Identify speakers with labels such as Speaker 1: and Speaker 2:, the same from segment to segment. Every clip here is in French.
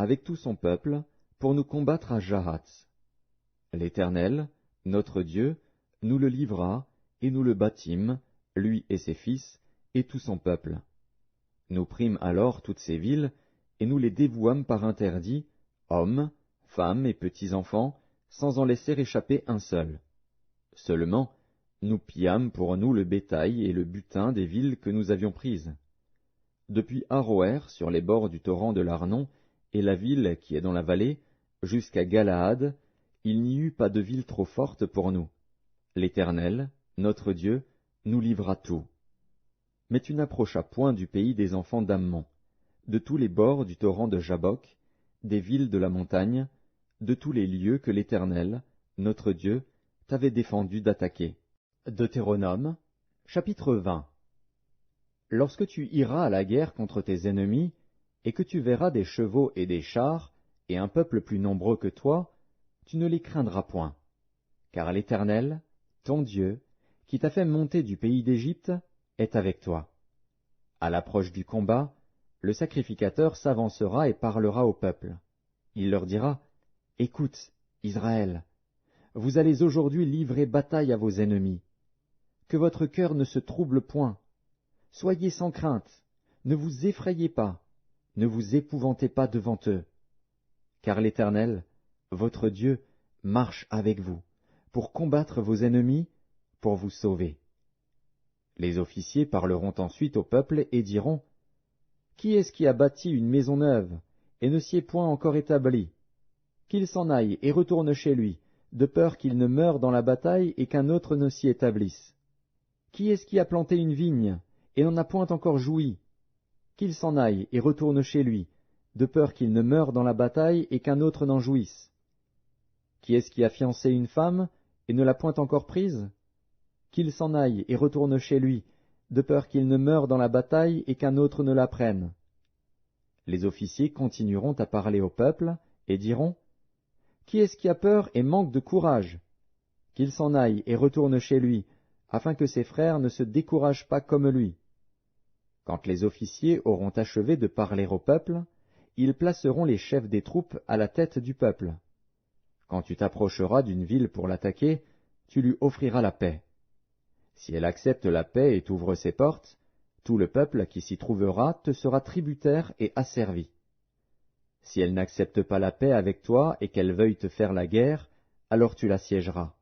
Speaker 1: avec tout son peuple, pour nous combattre à Jahath. L'Éternel, notre Dieu, nous le livra, et nous le bâtîmes, lui et ses fils, et tout son peuple. Nous prîmes alors toutes ces villes, et nous les dévouâmes par interdit, hommes, femmes et petits-enfants, sans en laisser échapper un seul. Seulement, nous pillâmes pour nous le bétail et le butin des villes que nous avions prises. Depuis Aroër, sur les bords du torrent de l'Arnon, et la ville qui est dans la vallée, jusqu'à Galaad, il n'y eut pas de ville trop forte pour nous. L'Éternel, notre Dieu, nous livra tout. Mais tu n'approchas point du pays des enfants d'Ammon, de tous les bords du torrent de Jabbok, des villes de la montagne, de tous les lieux que l'Éternel, notre Dieu, t'avait défendu d'attaquer. Deutéronome, chapitre 20. Lorsque tu iras à la guerre contre tes ennemis, et que tu verras des chevaux et des chars, et un peuple plus nombreux que toi, tu ne les craindras point. Car l'Éternel, ton Dieu, qui t'a fait monter du pays d'Égypte, est avec toi. À l'approche du combat, le sacrificateur s'avancera et parlera au peuple. Il leur dira, « Écoute, Israël, vous allez aujourd'hui livrer bataille à vos ennemis. Que votre cœur ne se trouble point. Soyez sans crainte, ne vous effrayez pas, ne vous épouvantez pas devant eux. Car l'Éternel, votre Dieu, marche avec vous, pour combattre vos ennemis, pour vous sauver. » Les officiers parleront ensuite au peuple et diront, « Qui est-ce qui a bâti une maison neuve, et ne s'y est point encore établi? Qu'il s'en aille et retourne chez lui, de peur qu'il ne meure dans la bataille et qu'un autre ne s'y établisse. Qui est-ce qui a planté une vigne, et n'en a point encore joui? Qu'il s'en aille et retourne chez lui, de peur qu'il ne meure dans la bataille et qu'un autre n'en jouisse. Qui est-ce qui a fiancé une femme, et ne l'a point encore prise? Qu'il s'en aille et retourne chez lui, de peur qu'il ne meure dans la bataille et qu'un autre ne la prenne. » Les officiers continueront à parler au peuple, et diront, « Qui est-ce qui a peur et manque de courage? Qu'il s'en aille et retourne chez lui, afin que ses frères ne se découragent pas comme lui. » Quand les officiers auront achevé de parler au peuple, ils placeront les chefs des troupes à la tête du peuple. Quand tu t'approcheras d'une ville pour l'attaquer, tu lui offriras la paix. Si elle accepte la paix et t'ouvre ses portes, tout le peuple qui s'y trouvera te sera tributaire et asservi. Si elle n'accepte pas la paix avec toi et qu'elle veuille te faire la guerre, alors tu l'assiégeras.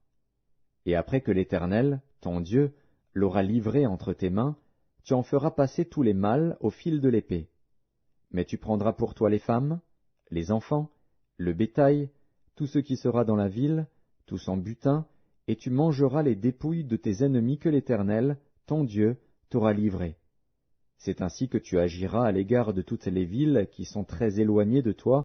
Speaker 1: Et après que l'Éternel, ton Dieu, l'aura livrée entre tes mains, tu en feras passer tous les mâles au fil de l'épée. Mais tu prendras pour toi les femmes, les enfants, le bétail, tout ce qui sera dans la ville, tout son butin, et tu mangeras les dépouilles de tes ennemis que l'Éternel, ton Dieu, t'aura livrés. C'est ainsi que tu agiras à l'égard de toutes les villes qui sont très éloignées de toi,